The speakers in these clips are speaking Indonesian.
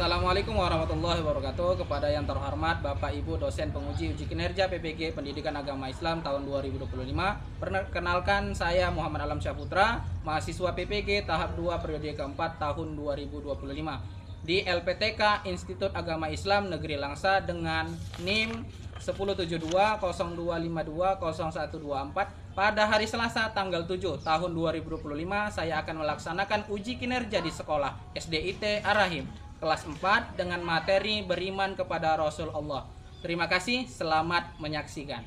Assalamualaikum warahmatullahi wabarakatuh. Kepada yang terhormat Bapak Ibu dosen penguji uji kinerja PPG Pendidikan Agama Islam tahun 2025. Perkenalkan, saya Muhammad Alam Syahputra, mahasiswa PPG tahap 2 periode keempat tahun 2025 di LPTK Institut Agama Islam Negeri Langsa dengan NIM 17202520124. Pada hari Selasa tanggal 7 tahun 2025 saya akan melaksanakan uji kinerja di sekolah SDIT Ar-Rahim kelas 4 dengan materi beriman kepada Rasul Allah. Terima kasih, selamat menyaksikan.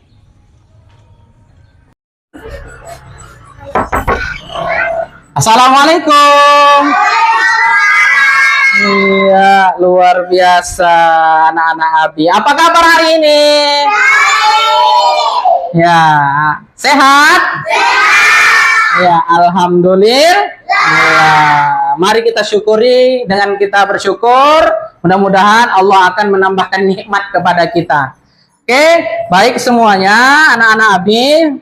Assalamualaikum. Iya, luar biasa anak-anak Abi. Apa kabar hari ini? Ya, sehat? Sehat. Ya, alhamdulillah. Ya, mari kita syukuri. Dengan kita bersyukur, mudah-mudahan Allah akan menambahkan nikmat kepada kita. Oke, baik semuanya, anak-anak Abi.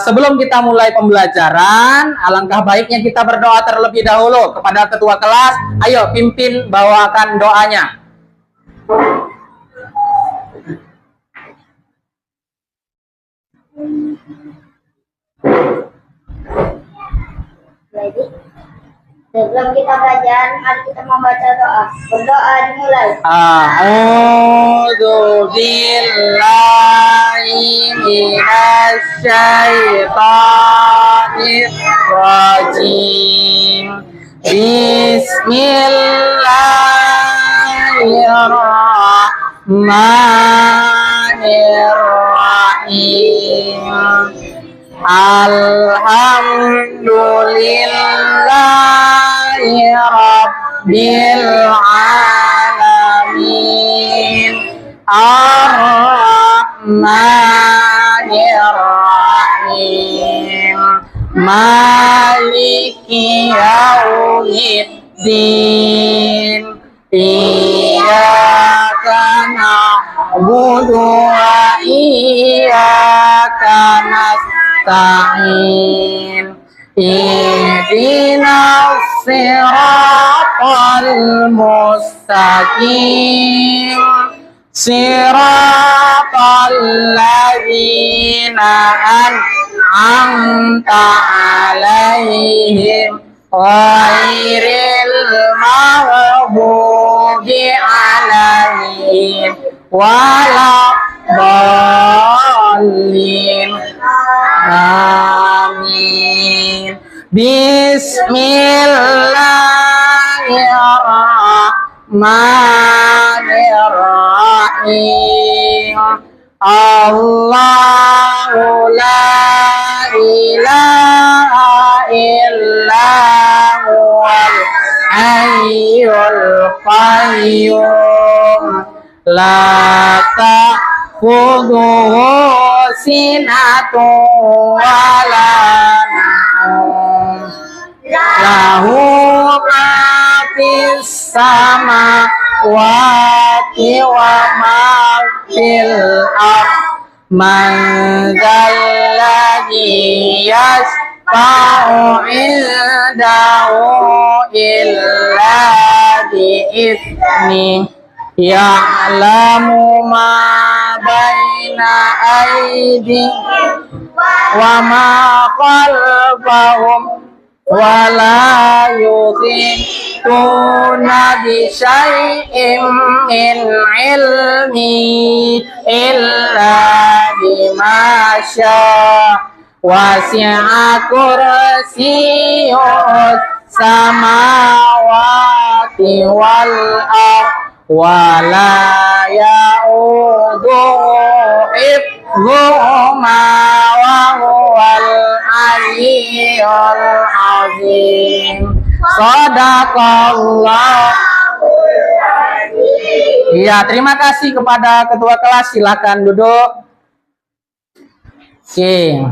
Sebelum kita mulai pembelajaran, alangkah baiknya kita berdoa terlebih dahulu kepada ketua kelas. Ayo, pimpin bawakan doanya. Jadi, sebelum kita belajar, mari kita membaca doa. Berdoa dimulai. A'udzu billahi minasyaitonir rajim. Bismillahirrahmanirrahim. Alhamdulillahi Rabbil Alamin. Ar-Rahmanir-Rahim. Maliki Yaumiddin. Iyyaka na'budu wa iyyaka nasta'in. Ihdinas siratal mustaqim. Siratal ladzina an'amta 'alaihim ghairil maghdubi 'alaihim waladdallin. Amin. Bismillahirrahmanirrahim. Allahu la ilaha illa huwal hayyul qayyum. La ta'khudhuhu sinatun wa la nawm. Lahu ma fis samawati wa ma fil ardh. Man dzalladzi yashfa'u 'indahu illa bi'idhnihi. Ya'lamu ma baina aydihim wa ma khalfahum wa la yuhituna bi syai'in min ilmi illa bima syaa. Wasi'a kursiyyuhus samawati wal ardh wa la ya'uduhu hifdhuhuma wa huwal aliyyul azim. Shadaqallah. Iya, terima kasih kepada ketua kelas. Silakan duduk. Oke.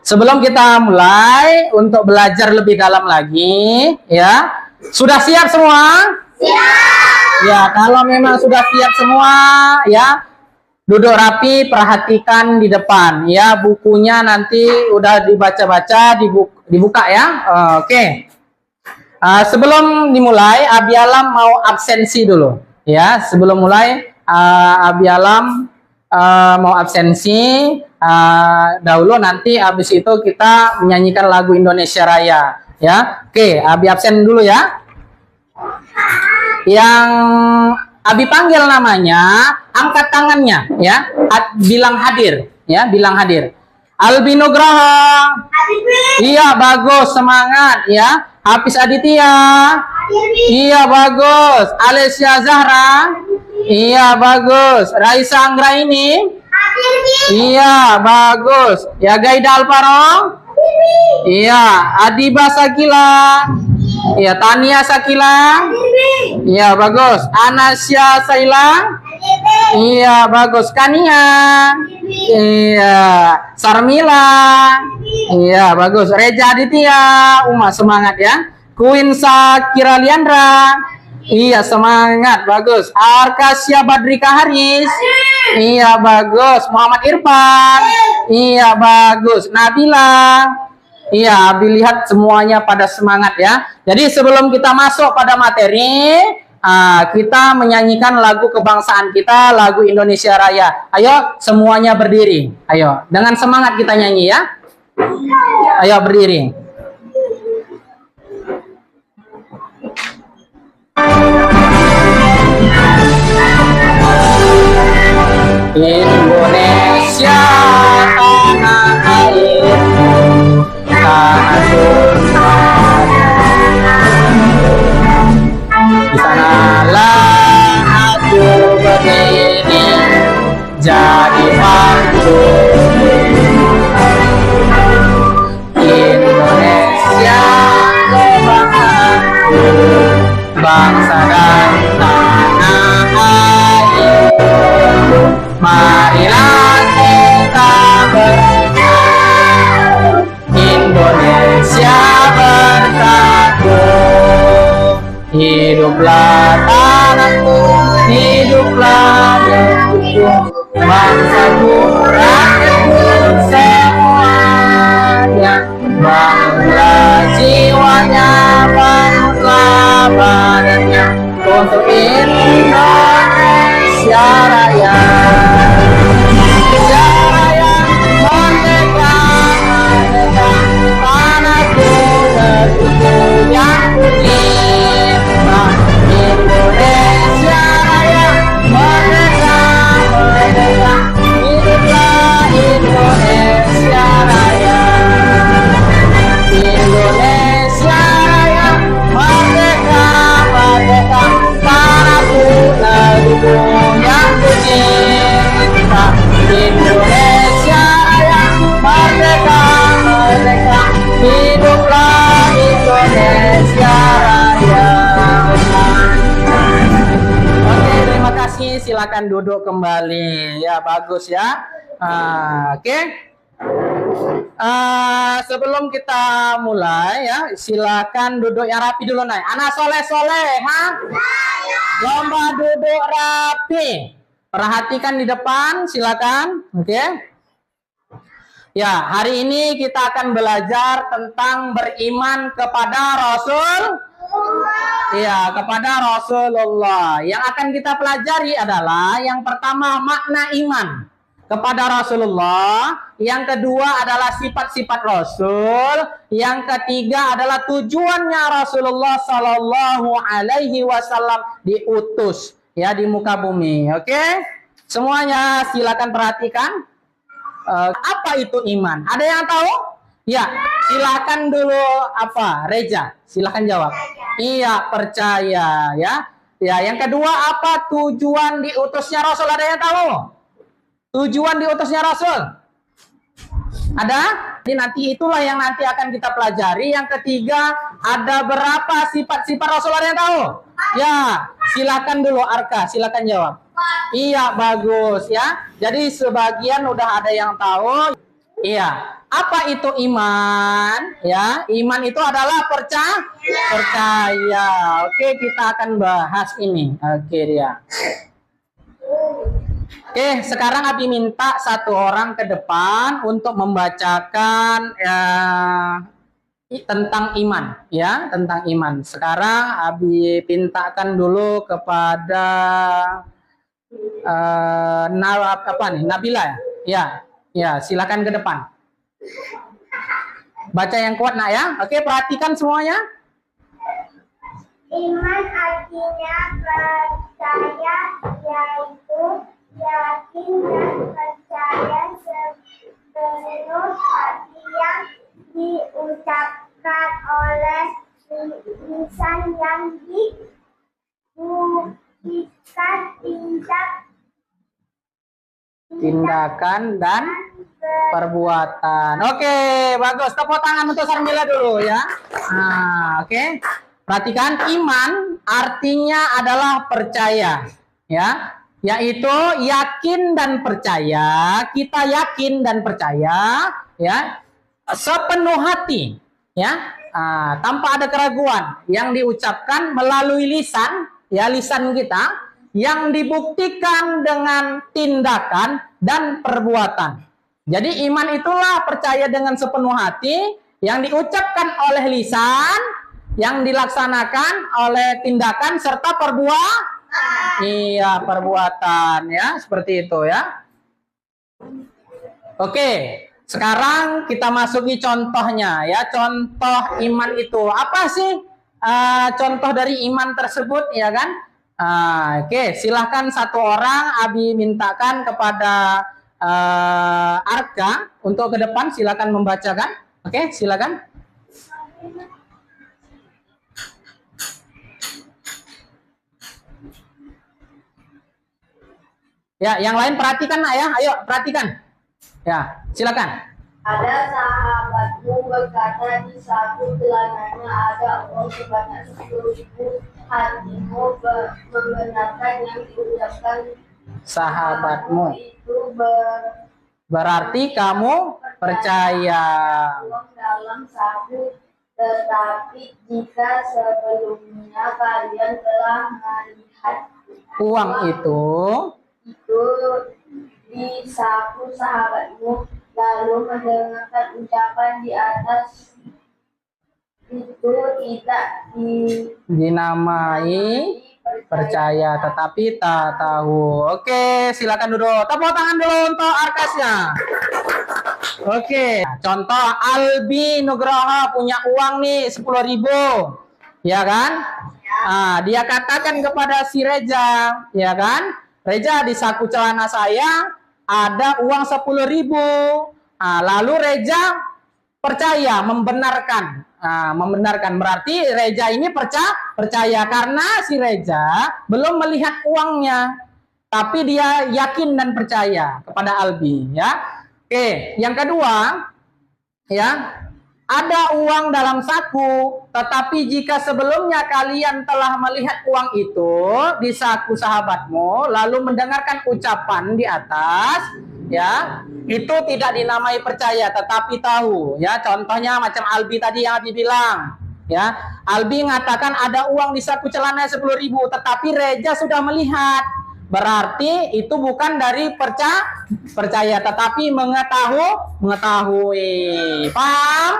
Sebelum kita mulai untuk belajar lebih dalam lagi, ya. Sudah siap semua? Siap. Ya, kalau memang sudah siap semua, ya, duduk rapi, perhatikan di depan. Ya, bukunya nanti udah dibaca-baca, dibuka ya. Oke. Sebelum dimulai, Abi Alam mau absensi dulu. Ya, sebelum mulai, Abi Alam mau absensi dahulu. Nanti habis itu kita menyanyikan lagu Indonesia Raya. Ya, oke, Abi absen dulu ya. Yang Abi panggil namanya, angkat tangannya, ya, bilang hadir, ya, bilang hadir. Albi Nugraha. Iya, bagus, semangat, ya. Hafiz Aditya. Iya, bagus. Alessia Zahra. Iya, bagus. Raisa Anggraini. Iya, bagus. Ya, Gaida Alvaro. Iya, Adiba Sakila. Iya, Tania Sakila. Iya, bagus. Anasya Saila. Iya, bagus. Kania. Iya, Sarmila. Iya, bagus. Reja Aditya. Semangat ya. Queen Sakira Liandra. Iya, semangat. Bagus. Arkasya Badrika Haris. Iya, bagus. Muhammad Irfan. Iya, bagus. Nabila. Iya, Abi lihat semuanya pada semangat ya. Jadi sebelum kita masuk pada materi, kita menyanyikan lagu kebangsaan kita, lagu Indonesia Raya. Ayo semuanya berdiri. Ayo, dengan semangat kita nyanyi ya. Ayo berdiri. Indonesia tanah air, tanah Tuhan. Di sanalah aku berdiri jadi mantu. Indonesia kebanggaanku, bangsa dan tanah air. Marilah kita bersatu, Indonesia bersatu. Hiduplah tanahku, hiduplah negeriku, bangsaku, rakyatku semuanya. Bangunlah jiwanya, bangunlah badannya untuk Indonesia Raya. Indonesia Raya, merdeka, merdeka, tanahku, negeriku yang kucinta. Indonesia Raya, merdeka, merdeka, hiduplah Indonesia Raya. Indonesia Raya, merdeka, merdeka, tanahku, negeriku yang kucinta. Indonesia Raya, merdeka, merdeka, hiduplah Indonesia Raya. Oke, terima kasih. Silakan duduk kembali. Ya, bagus ya. Oke. Sebelum kita mulai ya, silakan duduk yang rapi dulu nih. Anak soleh-soleh, lomba duduk rapi. Perhatikan di depan, silakan. Oke. Ya, hari ini kita akan belajar tentang beriman kepada Rasul. Iya, kepada Rasulullah. Yang akan kita pelajari adalah yang pertama makna iman kepada Rasulullah, yang kedua adalah sifat-sifat Rasul, yang ketiga adalah tujuannya Rasulullah Shallallahu Alaihi Wasallam diutus ya di muka bumi. Oke, semuanya silakan perhatikan. Apa itu iman? Ada yang tahu? Ya, silakan dulu apa? Reja, silakan jawab. Iya, percaya ya. Ya, yang kedua apa tujuan diutusnya Rasul? Ada yang tahu? Tujuan diutusnya Rasul? Ada? Jadi nanti itulah yang nanti akan kita pelajari. Yang ketiga, ada berapa sifat-sifat Rasul? Ada yang tahu? Ya, silakan dulu Arka, silakan jawab. Iya, bagus ya. Jadi sebagian udah ada yang tahu. Iya. Apa itu iman? Ya, iman itu adalah percaya. Oke, kita akan bahas ini. Oke, dia. Oke, sekarang Abi minta satu orang ke depan untuk membacakan tentang iman, ya, tentang iman. Sekarang Abi pintakan dulu kepada Nabila ya. Ya, ya, silakan ke depan. Baca yang kuat nak ya. Oke, perhatikan semuanya. Iman artinya percaya, yaitu yakin dan percaya sepenuh hati yang diucapkan oleh lisan yang dibuktikan Tindakan dan perbuatan. Oke, bagus. Tepuk tangan untuk Sarmila dulu ya. Nah, oke. Perhatikan, iman artinya adalah percaya, ya, yaitu yakin dan percaya. Kita yakin dan percaya, ya, sepenuh hati, ya, tanpa ada keraguan yang diucapkan melalui lisan, ya, lisan kita, yang dibuktikan dengan tindakan dan perbuatan. Jadi iman itulah percaya dengan sepenuh hati yang diucapkan oleh lisan, yang dilaksanakan oleh tindakan serta perbuatan. Iya, perbuatan ya, seperti itu ya. Oke, sekarang kita masuki contohnya ya. Contoh iman itu apa sih? Contoh dari iman tersebut ya kan? Oke, silahkan satu orang Abi mintakan kepada Arka untuk ke depan, silakan membacakan. Oke, silakan. Ya, yang lain perhatikan nak ya. Ayo perhatikan. Ya, silakan. Ada sahabatmu berkata di saku celananya ada uang sebanyak 10.000. Hatimu membenarkan yang diucapkan Sahabatmu. Itu berarti kamu percaya. Uang dalam saku. Tetapi jika sebelumnya kalian telah melihat uang itu di saku sahabatmu, lalu mendengarkan ucapan di atas, itu tidak dinamai percaya, tetapi tak tahu. Oke, silakan duduk. Tepuk tangan dulu untuk Arkasnya. Oke, contoh Albi Nugroho punya uang nih 10.000, ya kan? Dia katakan kepada si Reza, ya kan? Reza, di saku celana saya ada uang 10.000. Lalu Reza percaya, membenarkan. Membenarkan berarti Reza ini percaya karena si Reza belum melihat uangnya, tapi dia yakin dan percaya kepada Albi, ya. Oke, yang kedua, ya, ada uang dalam saku, tetapi jika sebelumnya kalian telah melihat uang itu di saku sahabatmu, lalu mendengarkan ucapan di atas, ya, itu tidak dinamai percaya, tetapi tahu, ya. Contohnya macam Albi tadi yang Abi bilang, ya. Albi mengatakan ada uang di saku celana 10.000, tetapi Reza sudah melihat. Berarti itu bukan dari percaya, tetapi mengetahui. Paham?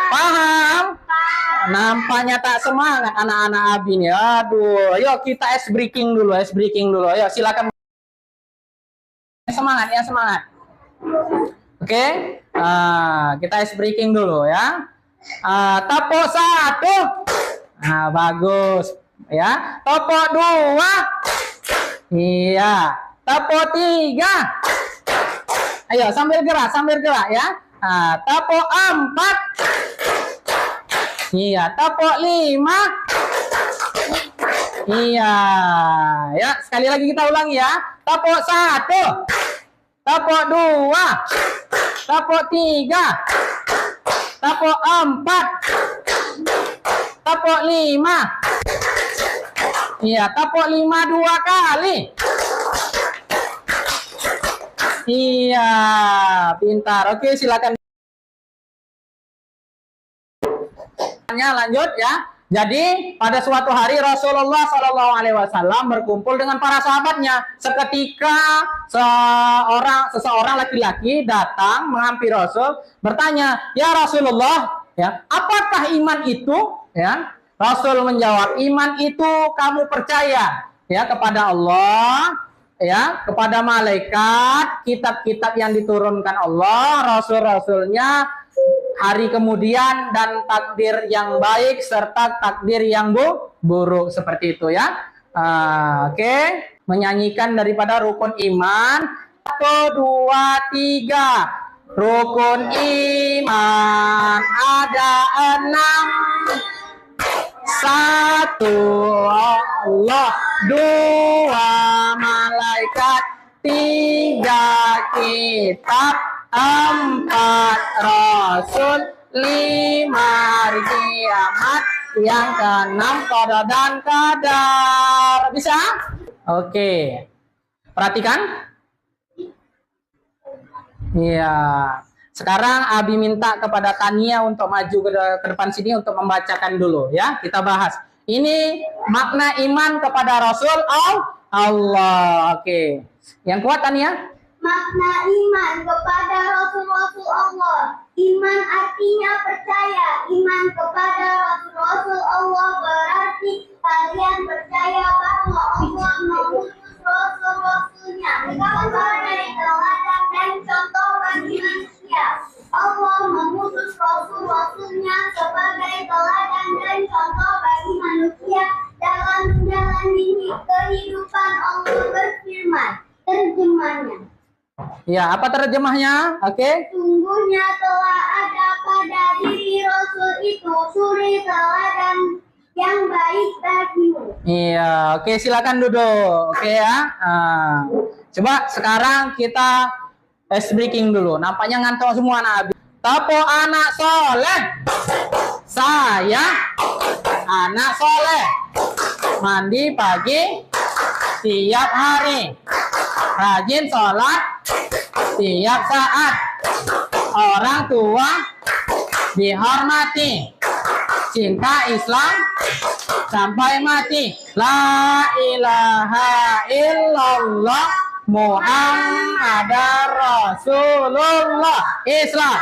Paham? Nampaknya tak semangat anak-anak Abi nih. Aduh, yuk kita ice breaking dulu. Ayo silakan. Semangat ya, semangat. Oke, kita ice breaking dulu ya. Tepuk 1. Bagus. Ya, tepuk 2. Iya, tepuk 3. Ayo sambil gerak ya. Tepuk 4. Iya, tepuk 5. Iya, ya, sekali lagi kita ulangi ya. Tepuk 1. Tepuk 2. Tepuk 3. Tepuk 4. Tepuk 5. Iya, tepuk 5 2 kali. Iya, pintar. Oke, silakan. Lanjut ya. Jadi pada suatu hari Rasulullah SAW berkumpul dengan para sahabatnya. Seketika seseorang laki-laki datang menghampiri Rasul, bertanya, "Ya Rasulullah, Ya, apakah iman itu? Ya, Rasul menjawab, iman itu kamu percaya ya kepada Allah, ya, kepada malaikat, kitab-kitab yang diturunkan Allah, rasul-rasulnya, hari kemudian, dan takdir yang baik serta takdir yang buruk, seperti itu ya. Oke, menyanyikan daripada rukun iman. 1, 2, 3. Rukun iman ada 6. 1 Allah, 2 malaikat, 3 kitab, 4 rasul, 5 hari kiamat, yang ke-6 qada dan qadar. Bisa? Oke. Perhatikan. Iya. Sekarang Abi minta kepada Tania untuk maju ke depan sini untuk membacakan dulu ya. Kita bahas. Ini makna iman kepada Rasul Allah. Oke. Yang kuat Tania? Makna iman kepada Rasul-Rasul Allah. Iman artinya percaya. Iman kepada Rasul-Rasul Allah berarti kalian percaya bahwa Allah mengutus Rasul-Rasulnya sebagai teladan dan contoh bagi manusia. Allah mengutus Rasul-Rasulnya sebagai teladan dan contoh bagi manusia dalam menjalani kehidupan. Allah berfirman. Terjemahnya. Ya, apa terjemahnya? Oke. Sungguhnya telah ada pada diri Rasul itu suri teladan yang baik bagimu. Iya, oke, silakan duduk. Oke ya. Coba sekarang kita ice breaking dulu. Nampaknya ngantuk semua anak. Tapo anak soleh. Saya anak soleh. Mandi pagi tiap hari. Rajin sholat tiap saat. Orang tua dihormati. Cinta Islam sampai mati. La ilaha illallah Muhammadar Rasulullah. Islam.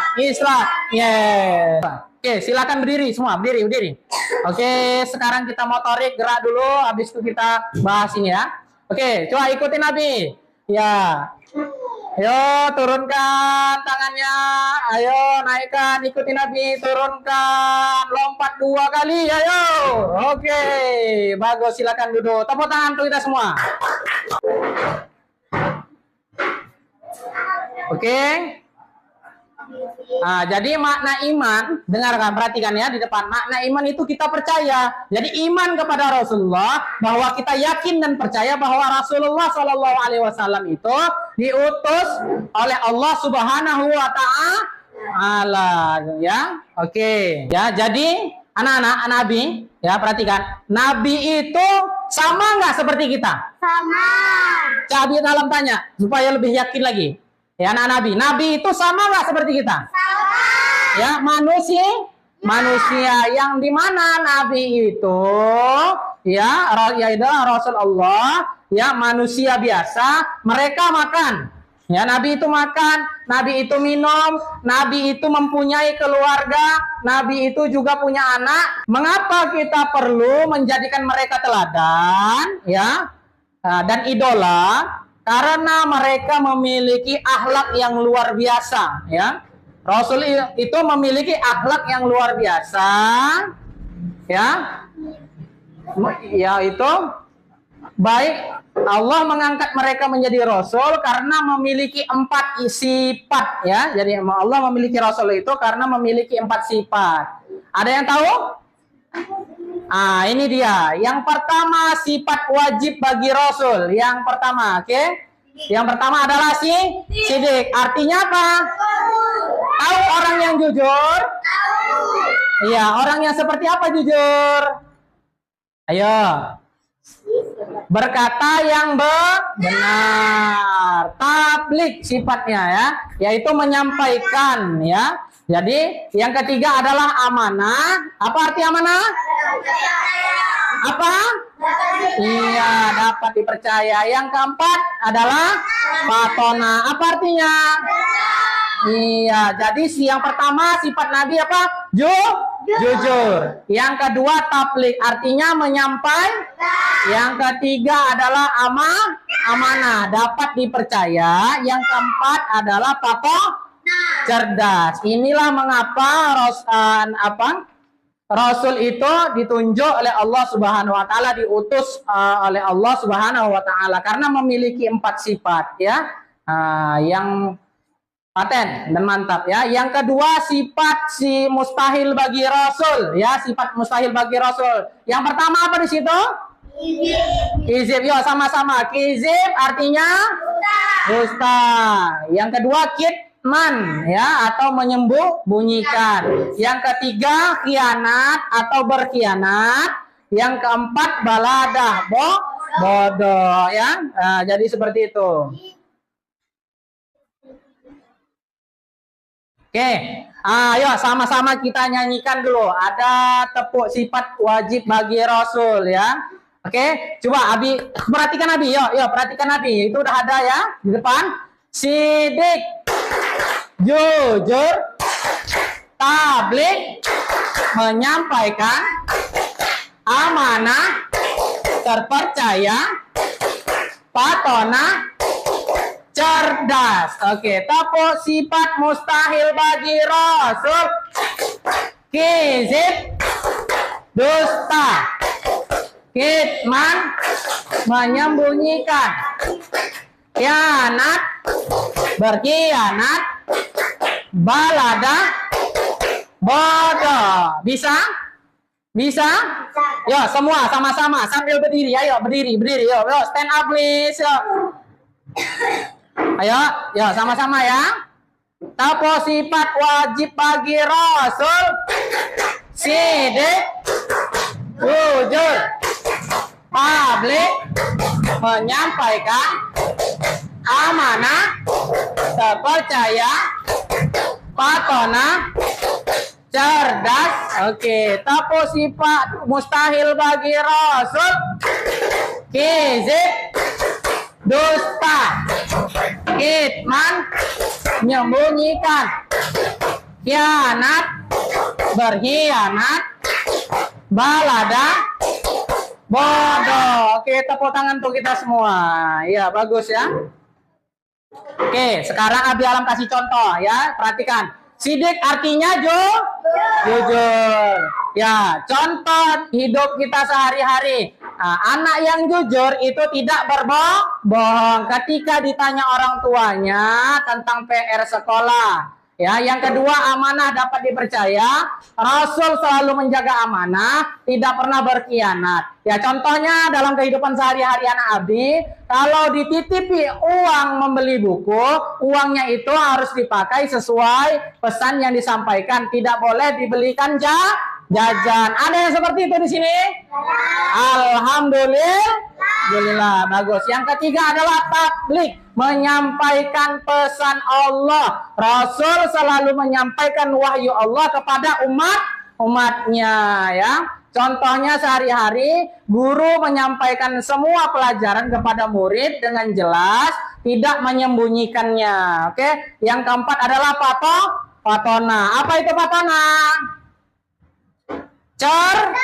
Yeah. Oke, silakan berdiri semua. Berdiri. Oke, sekarang kita motorik gerak dulu. Habis itu kita bahas ini ya. Oke, coba ikutin Nabi. Ya. Ayo turunkan tangannya. Ayo naikkan, ikutin Nabi, turunkan. Lompat 2 kali. Ayo. Oke, bagus, silakan duduk. Tepuk tangan untuk kita semua. Oke. Jadi makna iman, dengarkan, perhatikan ya di depan. Makna iman itu kita percaya. Jadi iman kepada Rasulullah, bahwa kita yakin dan percaya bahwa Rasulullah SAW itu diutus oleh Allah Subhanahu wa Ta'ala. Ya, oke. Ya, jadi anak-anak Nabi, ya perhatikan. Nabi itu sama nggak seperti kita? Sama. Cabi dalam tanya supaya lebih yakin lagi. Ya, anak Nabi. Nabi itu sama nggak seperti kita? Sama. Ya, manusia yang dimana Nabi itu ya adalah Rasul Allah, ya manusia biasa, mereka makan. Ya, Nabi itu makan, Nabi itu minum, Nabi itu mempunyai keluarga, Nabi itu juga punya anak. Mengapa kita perlu menjadikan mereka teladan, ya, dan idola? Karena mereka memiliki akhlak yang luar biasa, ya. Rasul itu memiliki akhlak yang luar biasa, ya. Itu baik. Allah mengangkat mereka menjadi rasul karena memiliki 4 sifat, ya. Jadi Allah memiliki rasul itu karena memiliki 4 sifat. Ada yang tahu? Ini dia. Yang pertama, sifat wajib bagi Rasul. Yang pertama, oke? Yang pertama adalah sidik. Artinya apa? Tahu orang yang jujur? Iya, orang yang seperti apa jujur? Ayo. Berkata yang benar. Tablik sifatnya ya, yaitu menyampaikan ya. Jadi yang ketiga adalah amanah. Apa arti amanah? Apa? Iya, dapat dipercaya. Yang keempat adalah patona. Apa artinya? Iya, jadi yang pertama sifat Nabi apa? Jujur. Yang kedua tabligh, artinya menyampaikan. Yang ketiga adalah amanah, dapat dipercaya. Yang keempat adalah cerdas. Inilah mengapa Rasul itu ditunjuk oleh Allah Subhanahu wa taala, diutus oleh Allah Subhanahu wa taala karena memiliki 4 sifat ya. Yang paten dan mantap ya. Yang kedua sifat mustahil bagi Rasul ya, sifat mustahil bagi Rasul. Yang pertama apa di situ? Kizib. Yo sama-sama. Kizib artinya dusta. Yang kedua kitman ya, atau menyembunyikan. Yang ketiga khianat atau berkhianat. Yang keempat baladah, bodoh ya. Jadi seperti itu. Oke, ayo sama-sama kita nyanyikan dulu. Ada tepuk sifat wajib bagi Rasul ya. Oke, coba Abi perhatikan Abi, yuk perhatikan Abi. Itu udah ada ya di depan. Sidik, jujur, tabligh, menyampaikan, amanah, terpercaya, patona, cerdas. Oke, tepuk sifat mustahil bagi Rasul. Kizib, dusta. Kitman, menyembunyikan. Khianat, berkhianat. Balada, bodoh. Bisa? Bisa? Yo, semua sama-sama sambil berdiri. Ayo, berdiri. Yo, stand up please. Yo. Ayo, sama-sama ya. Tepuk sifat wajib bagi Rasul. Sidik, jujur, tabligh, menyampaikan, amanah, terpercaya, patona, cerdas. Oke, tepuk sifat mustahil bagi Rasul. Kizib, dusta, kitman, menyembunyikan, khianat, berkhianat, balada, bodoh. Oke, tepuk tangan untuk kita semua. Ya, bagus ya. Oke, sekarang Abi Alam kasih contoh ya. Perhatikan. Sidik artinya jujur. Ya, contoh hidup kita sehari-hari. Anak yang jujur itu tidak berbohong ketika ditanya orang tuanya tentang PR sekolah. Ya, yang kedua amanah dapat dipercaya. Rasul selalu menjaga amanah, tidak pernah berkhianat. Ya, contohnya dalam kehidupan sehari-hari anak Abi, kalau dititipi uang membeli buku, uangnya itu harus dipakai sesuai pesan yang disampaikan, tidak boleh dibelikan jajan. Ada yang seperti itu di sini? Alhamdulillah, bagus. Yang ketiga adalah tabligh, menyampaikan pesan Allah. Rasul selalu menyampaikan wahyu Allah kepada umatnya ya. Contohnya sehari-hari guru menyampaikan semua pelajaran kepada murid dengan jelas, tidak menyembunyikannya. Oke. Yang keempat adalah patona. Apa itu patona? Cerdas.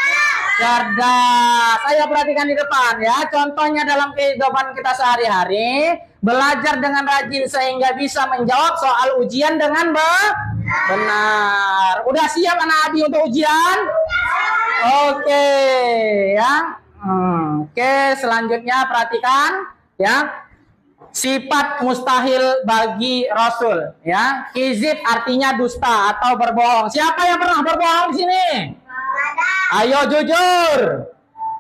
Ayo perhatikan di depan ya. Contohnya dalam kehidupan kita sehari-hari, belajar dengan rajin sehingga bisa menjawab soal ujian dengan benar. Udah siap anak Abi untuk ujian? Oke ya. Oke, selanjutnya perhatikan ya. Sifat mustahil bagi Rasul ya. Kizib artinya dusta atau berbohong. Siapa yang pernah berbohong di sini? Ayo jujur.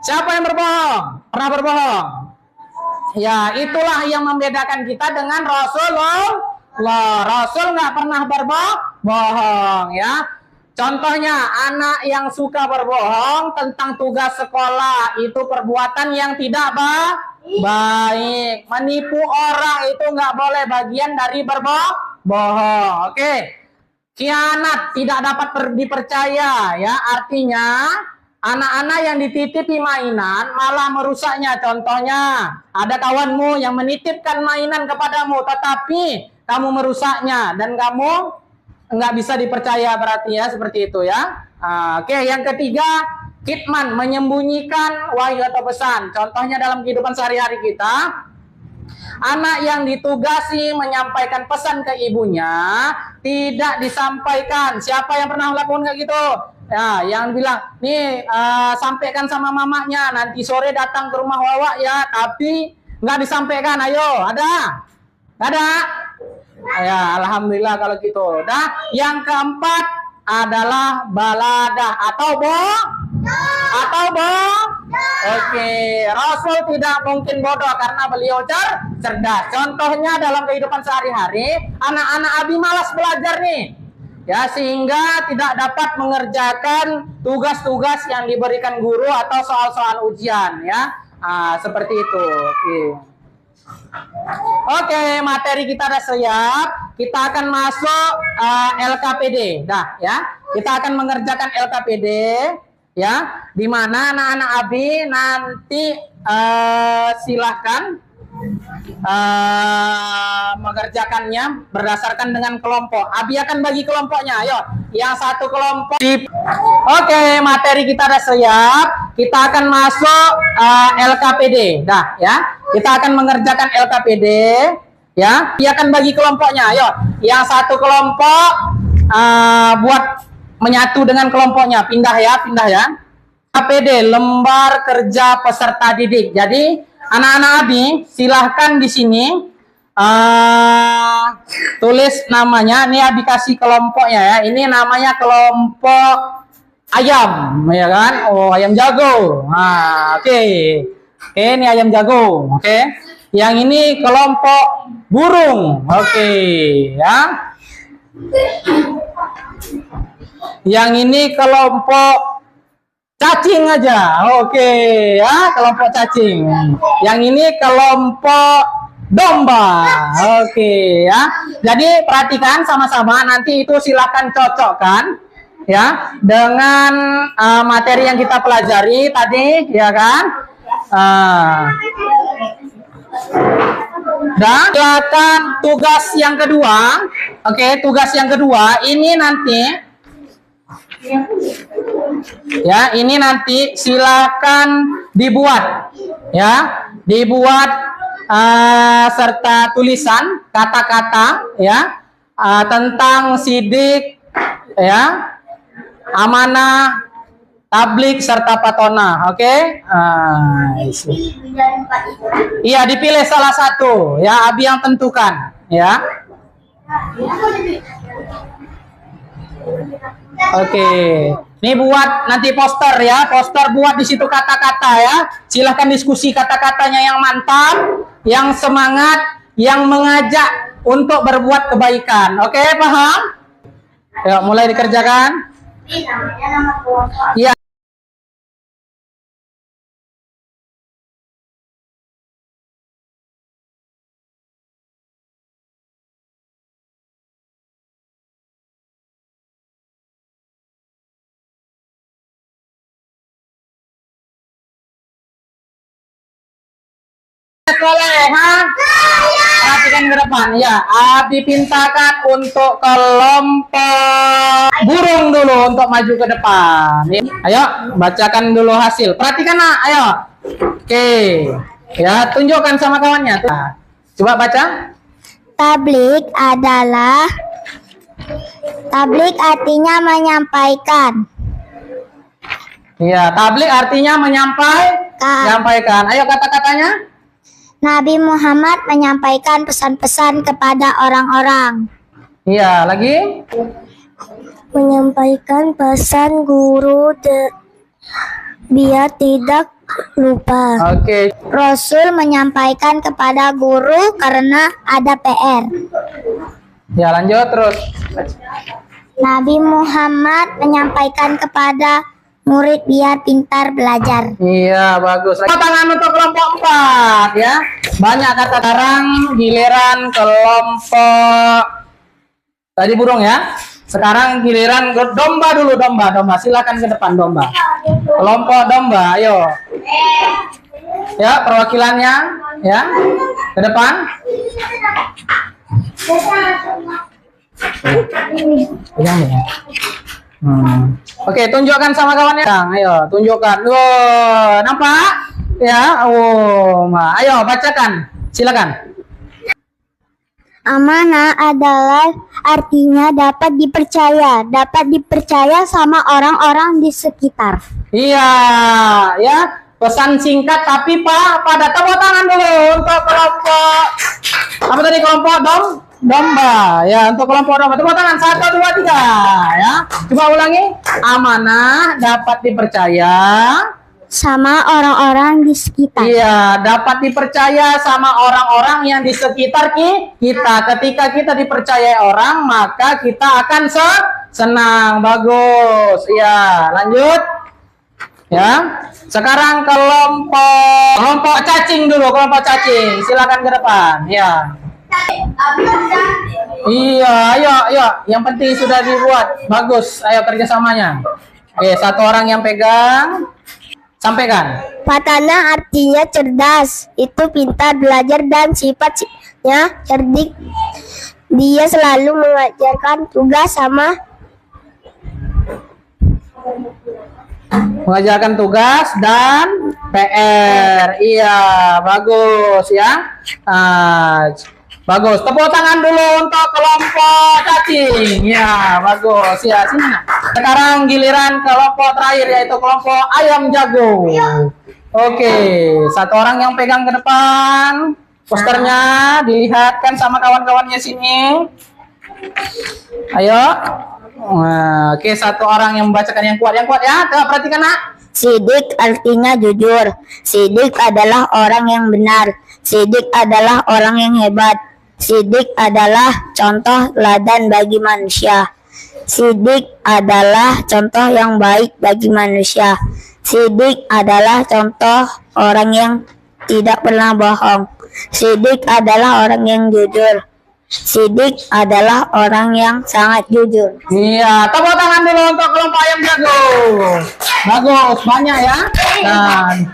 Siapa yang berbohong? Pernah berbohong? Ya, itulah yang membedakan kita dengan Rasulullah. Rasul nggak pernah berbohong ya. Contohnya anak yang suka berbohong tentang tugas sekolah itu perbuatan yang tidak baik. Menipu orang itu nggak boleh bagian dari berbohong. Oke. Khianat tidak dapat dipercaya ya, artinya anak-anak yang dititipi mainan malah merusaknya. Contohnya ada kawanmu yang menitipkan mainan kepadamu tetapi kamu merusaknya dan kamu nggak bisa dipercaya berarti ya, seperti itu ya. Oke, yang ketiga, kitman, menyembunyikan wahyu atau pesan. Contohnya dalam kehidupan sehari-hari kita, anak yang ditugasi menyampaikan pesan ke ibunya tidak disampaikan. Siapa yang pernah melakukan kayak gitu? Ya, yang bilang, nih sampaikan sama mamanya, nanti sore datang ke rumah Wawa ya, tapi nggak disampaikan. Ayo, ada? Ada? Ya, alhamdulillah kalau gitu. Nah, yang keempat adalah baladah atau bohong. Oke, Rasul tidak mungkin bodoh karena beliau cerdas. Contohnya dalam kehidupan sehari-hari, anak-anak Abi malas belajar nih, ya, sehingga tidak dapat mengerjakan tugas-tugas yang diberikan guru atau soal-soal ujian, ya. Seperti itu. Oke, materi kita sudah siap. Kita akan masuk LKPD, dah, ya. Kita akan mengerjakan LKPD. Ya, di mana anak-anak Abi nanti silahkan mengerjakannya berdasarkan dengan kelompok. Abi akan bagi kelompoknya. Ayo, yang satu kelompok. Oke, materi kita sudah siap. Kita akan masuk LKPD, dah, ya. Kita akan mengerjakan LKPD, ya. Dia akan bagi kelompoknya. Ayo, yang satu kelompok buat menyatu dengan kelompoknya, pindah ya. KPD, lembar kerja peserta didik. Jadi anak-anak Abi silahkan di sini tulis namanya. Ini Abi kasih kelompoknya ya. Ini namanya kelompok ayam, ya kan? Oh, ayam jago. Oke, ini ayam jago. Oke. Yang ini kelompok burung. Oke, ya. Yang ini kelompok cacing aja. Oke, ya, kelompok cacing. Yang ini kelompok domba. Oke, ya. Jadi perhatikan sama-sama, nanti itu silakan cocokkan ya dengan materi yang kita pelajari tadi, ya kan? Dan silakan tugas yang kedua. Oke, tugas yang kedua ini nanti ya, ini nanti silakan dibuat ya, serta tulisan kata-kata ya tentang sidik ya, amanah, tablik serta patona. Oke. Iya, dipilih salah satu ya, Abi yang tentukan ya. Oke, ini buat nanti poster ya, poster buat di situ kata-kata ya. Silahkan diskusi kata-katanya yang mantap, yang semangat, yang mengajak untuk berbuat kebaikan. Oke, paham? Yuk, mulai dikerjakan. Ya. Soleha, perhatikan ke depan ya. Abi pintakan untuk kelompok burung dulu untuk maju ke depan. Ayo bacakan dulu hasil. Perhatikan nak, ayo. Oke, ya, tunjukkan sama kawannya. Coba baca. Tablik artinya menyampaikan. Iya, tablik artinya menyampaikan. Ayo kata-katanya. Nabi Muhammad menyampaikan pesan-pesan kepada orang-orang. Iya, lagi. Menyampaikan pesan guru biar tidak lupa. Oke. Rasul menyampaikan kepada guru karena ada PR. Ya, lanjut terus. Nabi Muhammad menyampaikan kepada murid biar pintar belajar. Iya, bagus. Tangan untuk kelompok 4 ya. Banyak kata. Sekarang giliran kelompok tadi burung ya. Sekarang giliran domba dulu, domba. Silakan ke depan domba. Kelompok domba, ayo. Ya, perwakilannya ya. Ke depan. Pegang nih. Oke, tunjukkan sama kawannya. Ayo, tunjukkan. Wow, nampak? Ya, ayo bacakan. Silakan. Amanah adalah artinya dapat dipercaya sama orang-orang di sekitar. Iya, ya. Pesan singkat tapi pada tepuk tangan dulu untuk kelompok apa tadi kelompok domba ya, untuk kelompok domba tepuk tangan 1 2 3 ya. Coba ulangi. Amanah dapat dipercaya Sama orang-orang di sekitar. iya, dapat dipercaya sama orang-orang yang di sekitar kita. Ketika kita dipercaya orang, maka kita akan senang. Bagus. Ya, lanjut. Ya. Sekarang kelompok cacing dulu, kelompok cacing. Silakan ke depan. Ya. Iya, ayo. Yang penting sudah dibuat. Bagus. Ayo kerjasamanya. Oke, satu orang yang pegang. Sampaikan. Fatana artinya cerdas, itu pintar, belajar dan sifatnya cerdik. Dia selalu mengajarkan tugas dan PR. Iya, bagus ya. Bagus. Tepuk tangan dulu untuk kelompok cacing. Ya, bagus. Ya, sini. Sekarang giliran kelompok terakhir yaitu kelompok ayam jago. Oke, satu orang yang pegang ke depan. Posternya dilihatkan sama kawan-kawannya sini. Ayo. Oke, satu orang yang membacakan yang kuat ya. Coba perhatikan, Nak. Sidik artinya jujur. Sidik adalah orang yang benar. Sidik adalah orang yang hebat. Sidik adalah contoh teladan bagi manusia. Sidik adalah contoh yang baik bagi manusia. Sidik adalah contoh orang yang tidak pernah bohong. Sidik adalah orang yang jujur. Sidik adalah orang yang sangat jujur. Iya, tepuk tangan dulu untuk kelompok ayam jago. Bagus, banyak ya. Dan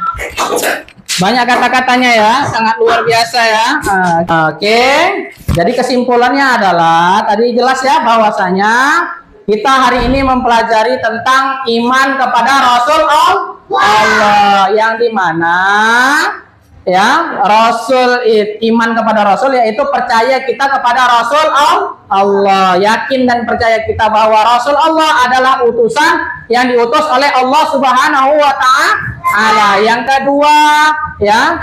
banyak kata-katanya ya, sangat luar biasa ya. Oke, jadi kesimpulannya adalah tadi jelas ya bahwasanya kita hari ini mempelajari tentang iman kepada Rasul Allah, yang dimana ya iman kepada Rasul yaitu percaya kita kepada Rasul Allah, yakin dan percaya kita bahwa Rasul Allah adalah utusan yang diutus oleh Allah Subhanahu wa Ta'ala. Yang kedua ya,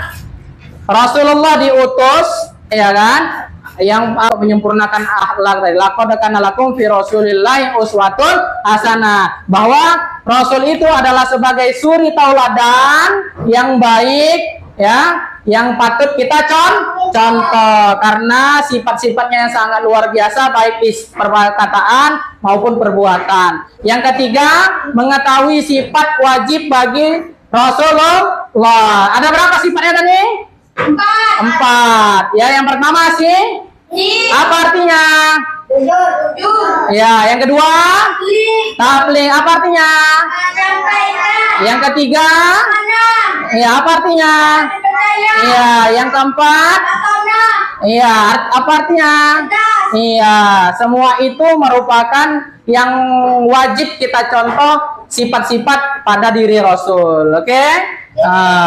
Rasulullah diutus ya kan, yang menyempurnakan akhlak dari laqad kana lakum fi rasulillahi uswatun hasanah, bahwa Rasul itu adalah sebagai suri tauladan yang baik ya, yang patut kita contoh karena sifat-sifatnya yang sangat luar biasa baik di perkataan maupun perbuatan. Yang ketiga, mengetahui sifat wajib bagi Rasulullah. Ada berapa sifatnya tadi? 4. Ya, yang pertama sih apa artinya? Ya, yang kedua tabligh. Apa artinya? Yang ketiga ya, apa artinya? Iya, yang keempat iya, apa artinya? Iya, semua itu merupakan yang wajib kita contoh sifat-sifat pada diri Rasul. Oke?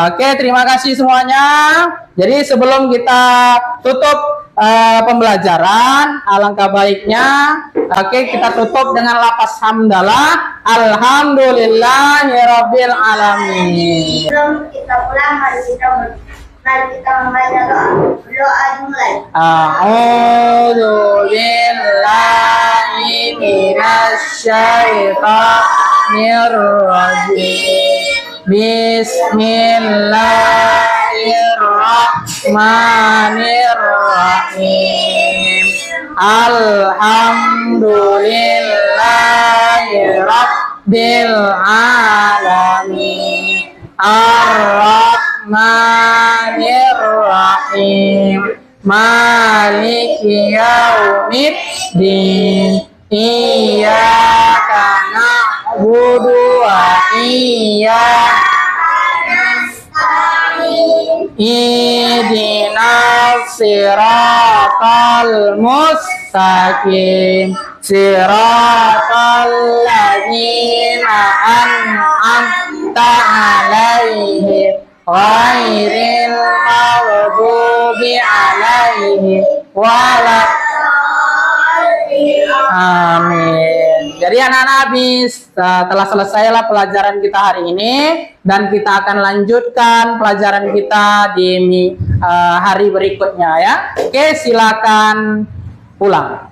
Oke, terima kasih semuanya. Jadi sebelum kita tutup pembelajaran, alangkah baiknya kita tutup dengan lafaz hamdalah, alhamdulillahirabbil alamin. Sebelum kita pulang, mari kita membaca doa mulai. A'udzu billahi minasyaitonir rajim. Bismillahirrahmanirrahim. Alhamdulillahirabbil alamin. Ar-Rahmanir-Rahim. Maliki yaumiddin. Iyyaka na'budu wa iyyaka nasta'in. Ihdinas siratal mustaqim. Siratal ladzina an'amta 'alaihim ghairil maghdubi 'alaihim Amin. Jadi anak-anak habis telah selesailah pelajaran kita hari ini dan kita akan lanjutkan pelajaran kita di hari berikutnya ya. Oke, silakan pulang.